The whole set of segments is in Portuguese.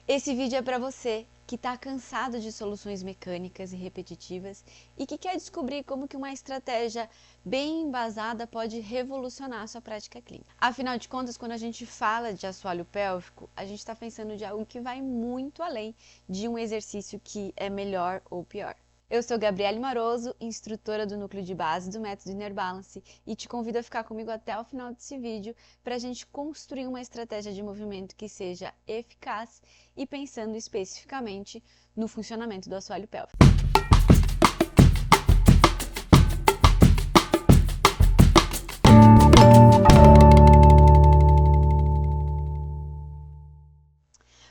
Esse vídeo é para você que está cansado de soluções mecânicas e repetitivas e que quer descobrir como que uma estratégia bem embasada pode revolucionar a sua prática clínica. Afinal de contas, quando a gente fala de assoalho pélvico, a gente está pensando de algo que vai muito além de um exercício que é melhor ou pior. Eu sou Gabriele Maroso, instrutora do núcleo de base do método Inner Balance e te convido a ficar comigo até o final desse vídeo para a gente construir uma estratégia de movimento que seja eficaz e pensando especificamente no funcionamento do assoalho pélvico.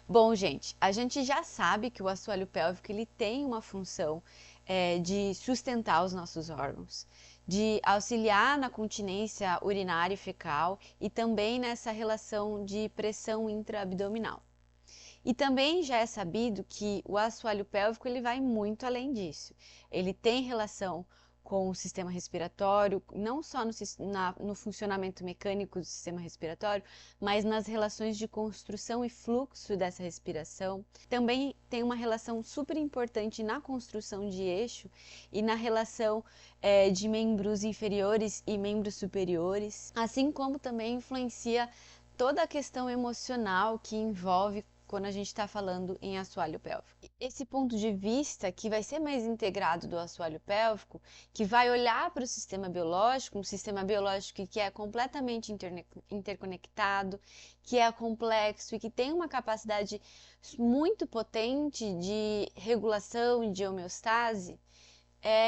Bom, gente, a gente já sabe que o assoalho pélvico ele tem uma função de sustentar os nossos órgãos, de auxiliar na continência urinária e fecal e também nessa relação de pressão intraabdominal. E também já é sabido que o assoalho pélvico ele vai muito além disso. Ele tem relação com o sistema respiratório, não só no funcionamento mecânico do sistema respiratório, mas nas relações de construção e fluxo dessa respiração. Também tem uma relação super importante na construção de eixo e na relação de membros inferiores e membros superiores, assim como também influencia toda a questão emocional que envolve quando a gente está falando em assoalho pélvico. Esse ponto de vista que vai ser mais integrado do assoalho pélvico, que vai olhar para o sistema biológico, um sistema biológico que é completamente interconectado, que é complexo e que tem uma capacidade muito potente de regulação e de homeostase,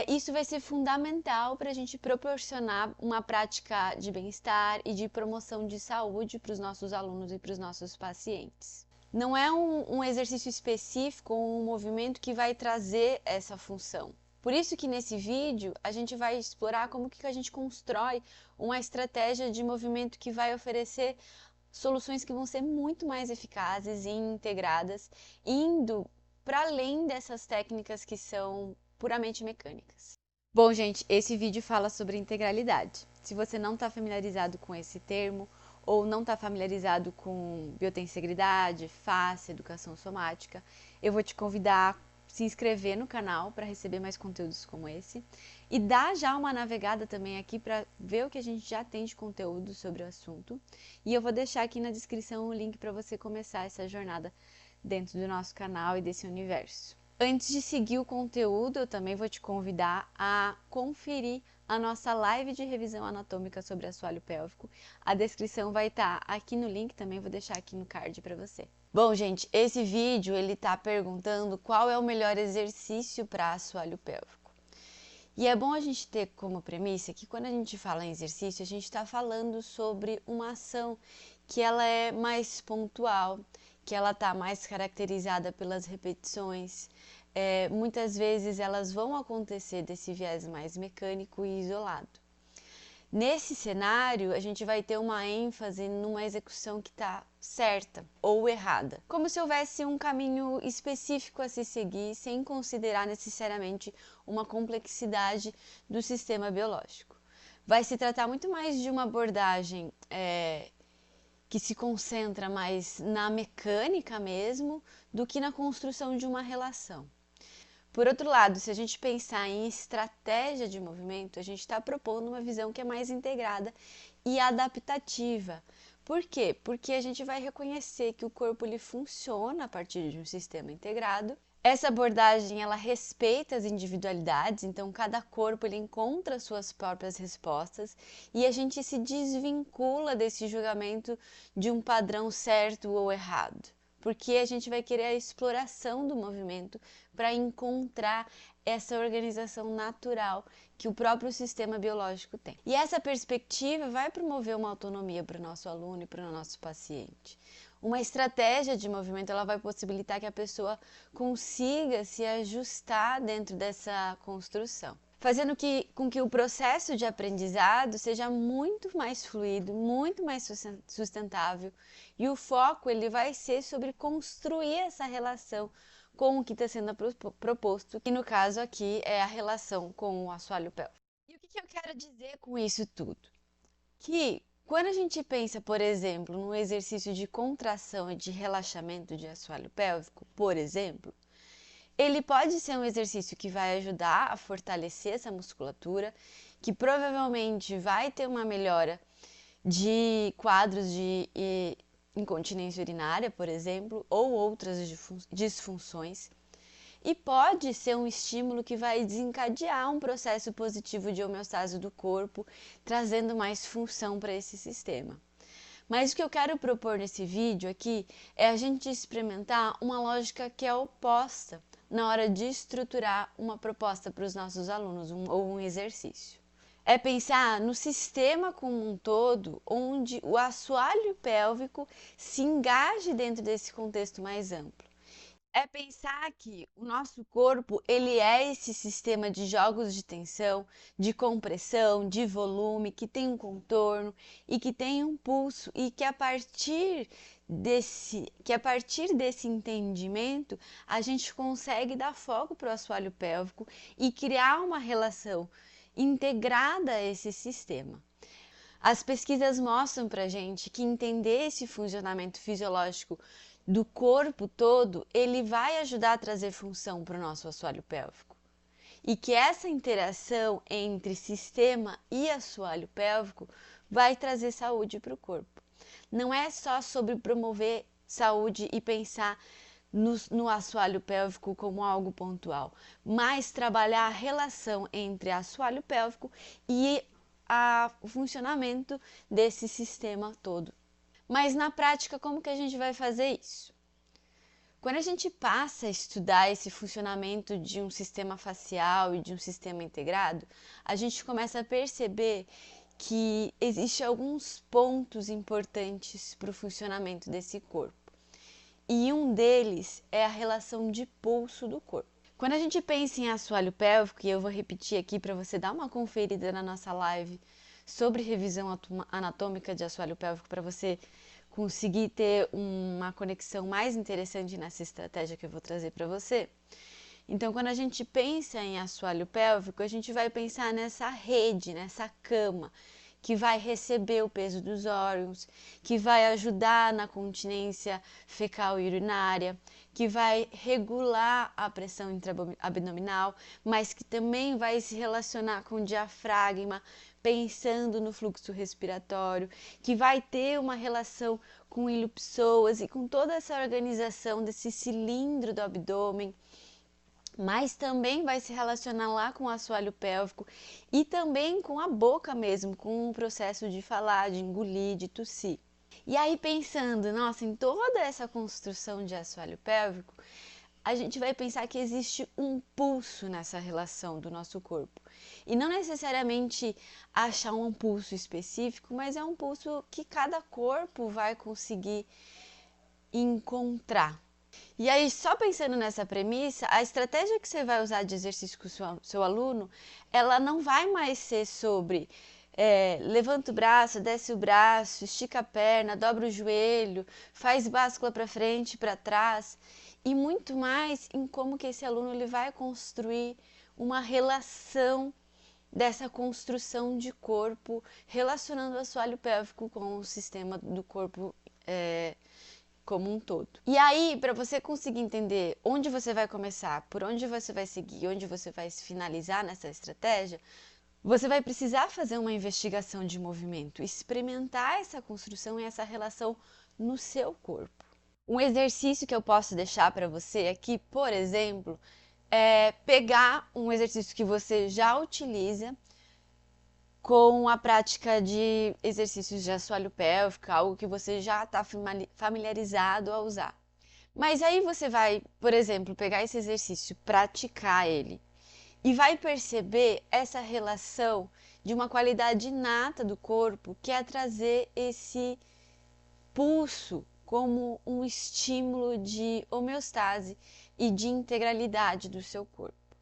isso vai ser fundamental para a gente proporcionar uma prática de bem-estar e de promoção de saúde para os nossos alunos e para os nossos pacientes. Não é um exercício específico ou um movimento que vai trazer essa função. Por isso que nesse vídeo a gente vai explorar como que a gente constrói uma estratégia de movimento que vai oferecer soluções que vão ser muito mais eficazes e integradas, indo para além dessas técnicas que são puramente mecânicas. Bom, gente, esse vídeo fala sobre integralidade. Se você não está familiarizado com esse termo, ou não está familiarizado com biotensegridade, face, educação somática, eu vou te convidar a se inscrever no canal para receber mais conteúdos como esse e dar já uma navegada também aqui para ver o que a gente já tem de conteúdo sobre o assunto. E eu vou deixar aqui na descrição o link para você começar essa jornada dentro do nosso canal e desse universo. Antes de seguir o conteúdo, eu também vou te convidar a conferir a nossa live de revisão anatômica sobre assoalho pélvico. A descrição vai estar aqui no link, também vou deixar aqui no card para você. Bom, gente, esse vídeo ele está perguntando qual é o melhor exercício para assoalho pélvico. E é bom a gente ter como premissa que quando a gente fala em exercício, a gente está falando sobre uma ação que ela é mais pontual, que ela está mais caracterizada pelas repetições. Muitas vezes elas vão acontecer desse viés mais mecânico e isolado. Nesse cenário, a gente vai ter uma ênfase numa execução que está certa ou errada, como se houvesse um caminho específico a se seguir, sem considerar necessariamente uma complexidade do sistema biológico. Vai se tratar muito mais de uma abordagem que se concentra mais na mecânica mesmo do que na construção de uma relação. Por outro lado, se a gente pensar em estratégia de movimento, a gente está propondo uma visão que é mais integrada e adaptativa. Por quê? Porque a gente vai reconhecer que o corpo ele funciona a partir de um sistema integrado. Essa abordagem ela respeita as individualidades, então cada corpo ele encontra suas próprias respostas e a gente se desvincula desse julgamento de um padrão certo ou errado, porque a gente vai querer a exploração do movimento para encontrar essa organização natural que o próprio sistema biológico tem. E essa perspectiva vai promover uma autonomia para o nosso aluno e para o nosso paciente. Uma estratégia de movimento ela vai possibilitar que a pessoa consiga se ajustar dentro dessa construção, fazendo com que o processo de aprendizado seja muito mais fluido, muito mais sustentável, e o foco ele vai ser sobre construir essa relação com o que está sendo proposto, que no caso aqui é a relação com o assoalho pélvico. E o que eu quero dizer com isso tudo? Que Quando a gente pensa, por exemplo, no exercício de contração e de relaxamento de assoalho pélvico, por exemplo, ele pode ser um exercício que vai ajudar a fortalecer essa musculatura, que provavelmente vai ter uma melhora de quadros de incontinência urinária, por exemplo, ou outras disfunções. E pode ser um estímulo que vai desencadear um processo positivo de homeostase do corpo, trazendo mais função para esse sistema. Mas o que eu quero propor nesse vídeo aqui é a gente experimentar uma lógica que é oposta na hora de estruturar uma proposta para os nossos alunos ou um exercício. É pensar no sistema como um todo, onde o assoalho pélvico se engaje dentro desse contexto mais amplo. É pensar que o nosso corpo, ele é esse sistema de jogos de tensão, de compressão, de volume, que tem um contorno e que tem um pulso e que a partir desse entendimento, a gente consegue dar foco para o assoalho pélvico e criar uma relação integrada a esse sistema. As pesquisas mostram para a gente que entender esse funcionamento fisiológico do corpo todo, ele vai ajudar a trazer função para o nosso assoalho pélvico. E que essa interação entre sistema e assoalho pélvico vai trazer saúde para o corpo. Não é só sobre promover saúde e pensar no assoalho pélvico como algo pontual, mas trabalhar a relação entre assoalho pélvico e o funcionamento desse sistema todo. Mas na prática, como que a gente vai fazer isso? Quando a gente passa a estudar esse funcionamento de um sistema facial e de um sistema integrado, a gente começa a perceber que existem alguns pontos importantes para o funcionamento desse corpo. E um deles é a relação de pulso do corpo. Quando a gente pensa em assoalho pélvico, e eu vou repetir aqui para você dar uma conferida na nossa live sobre revisão anatômica de assoalho pélvico, para você conseguir ter uma conexão mais interessante nessa estratégia que eu vou trazer para você. Então, quando a gente pensa em assoalho pélvico, a gente vai pensar nessa rede, nessa cama, que vai receber o peso dos órgãos, que vai ajudar na continência fecal e urinária, que vai regular a pressão intraabdominal, mas que também vai se relacionar com o diafragma, pensando no fluxo respiratório, que vai ter uma relação com ilipsoas e com toda essa organização desse cilindro do abdômen, mas também vai se relacionar lá com o assoalho pélvico e também com a boca mesmo, com o processo de falar, de engolir, de tossir. E aí pensando, nossa, em toda essa construção de assoalho pélvico, a gente vai pensar que existe um pulso nessa relação do nosso corpo. E não necessariamente achar um pulso específico, mas é um pulso que cada corpo vai conseguir encontrar. E aí, só pensando nessa premissa, a estratégia que você vai usar de exercício com o seu aluno, ela não vai mais ser sobre levanta o braço, desce o braço, estica a perna, dobra o joelho, faz báscula para frente, para trás, e muito mais em como que esse aluno ele vai construir uma relação dessa construção de corpo, relacionando o assoalho pélvico com o sistema do corpo como um todo. E aí, para você conseguir entender onde você vai começar, por onde você vai seguir, onde você vai se finalizar nessa estratégia, você vai precisar fazer uma investigação de movimento, experimentar essa construção e essa relação no seu corpo. Um exercício que eu posso deixar para você aqui, por exemplo, é pegar um exercício que você já utiliza com a prática de exercícios de assoalho pélvico, algo que você já está familiarizado a usar. Mas aí você vai, por exemplo, pegar esse exercício, praticar ele e vai perceber essa relação de uma qualidade inata do corpo, que é trazer esse pulso como um estímulo de homeostase e de integralidade do seu corpo.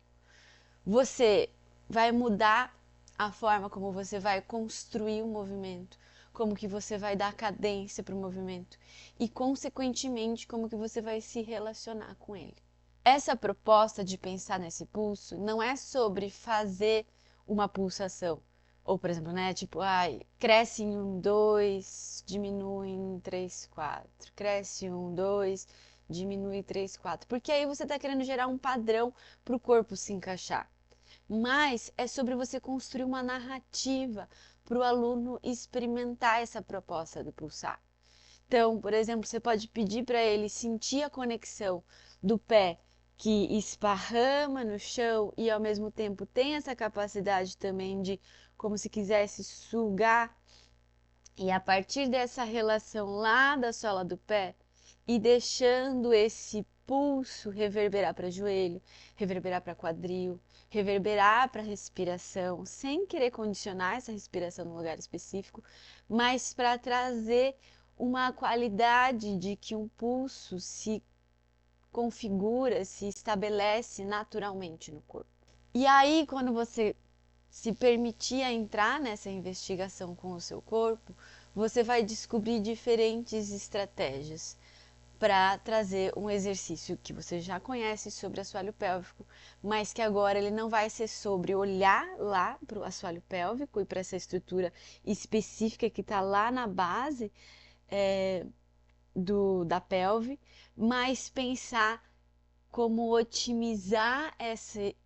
Você vai mudar a forma como você vai construir o movimento, como que você vai dar cadência para o movimento e, consequentemente, como que você vai se relacionar com ele. Essa proposta de pensar nesse pulso não é sobre fazer uma pulsação, Ou, por exemplo, né? Tipo, cresce em 1, 2, diminui em 3, 4. Cresce em 1, 2, diminui 3, 4. Porque aí você está querendo gerar um padrão para o corpo se encaixar. Mas é sobre você construir uma narrativa para o aluno experimentar essa proposta do pulsar. Então, por exemplo, você pode pedir para ele sentir a conexão do pé que esparrama no chão e ao mesmo tempo tem essa capacidade também de, como se quisesse sugar, e a partir dessa relação lá da sola do pé e deixando esse pulso reverberar para joelho, reverberar para quadril, reverberar para respiração, sem querer condicionar essa respiração num lugar específico, mas para trazer uma qualidade de que um pulso se configura, se estabelece naturalmente no corpo. E aí, quando você se permitir a entrar nessa investigação com o seu corpo, você vai descobrir diferentes estratégias para trazer um exercício que você já conhece sobre assoalho pélvico, mas que agora ele não vai ser sobre olhar lá para o assoalho pélvico e para essa estrutura específica que está lá na base da pelve, mas pensar como otimizar esse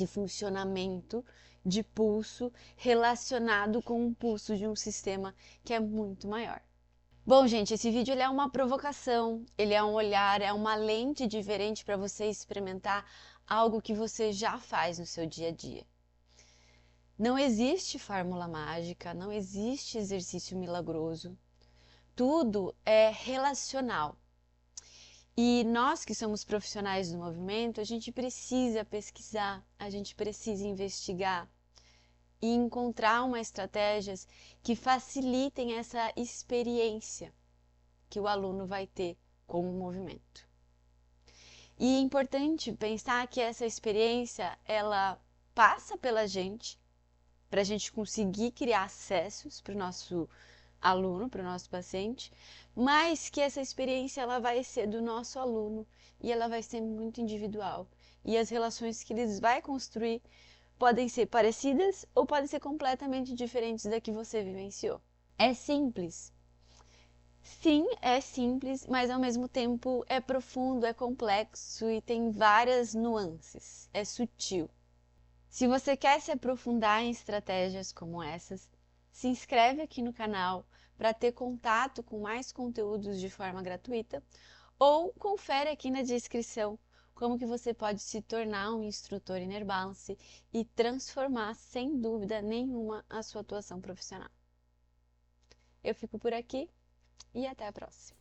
funcionamento de pulso relacionado com o pulso de um sistema que é muito maior. Bom, gente, esse vídeo ele é uma provocação, ele é um olhar, é uma lente diferente para você experimentar algo que você já faz no seu dia a dia. Não existe fórmula mágica, não existe exercício milagroso. Tudo é relacional. E nós que somos profissionais do movimento, a gente precisa pesquisar, a gente precisa investigar e encontrar umas estratégias que facilitem essa experiência que o aluno vai ter com o movimento. E é importante pensar que essa experiência, ela passa pela gente, para a gente conseguir criar acessos para o nosso aluno, para o nosso paciente, mas que essa experiência ela vai ser do nosso aluno e ela vai ser muito individual. E as relações que eles vai construir podem ser parecidas ou podem ser completamente diferentes da que você vivenciou. É simples. Sim, é simples, mas ao mesmo tempo é profundo, é complexo e tem várias nuances. É sutil. Se você quer se aprofundar em estratégias como essas, se inscreve aqui no canal para ter contato com mais conteúdos de forma gratuita ou confere aqui na descrição como que você pode se tornar um instrutor Inner Balance e transformar sem dúvida nenhuma a sua atuação profissional. Eu fico por aqui e até a próxima.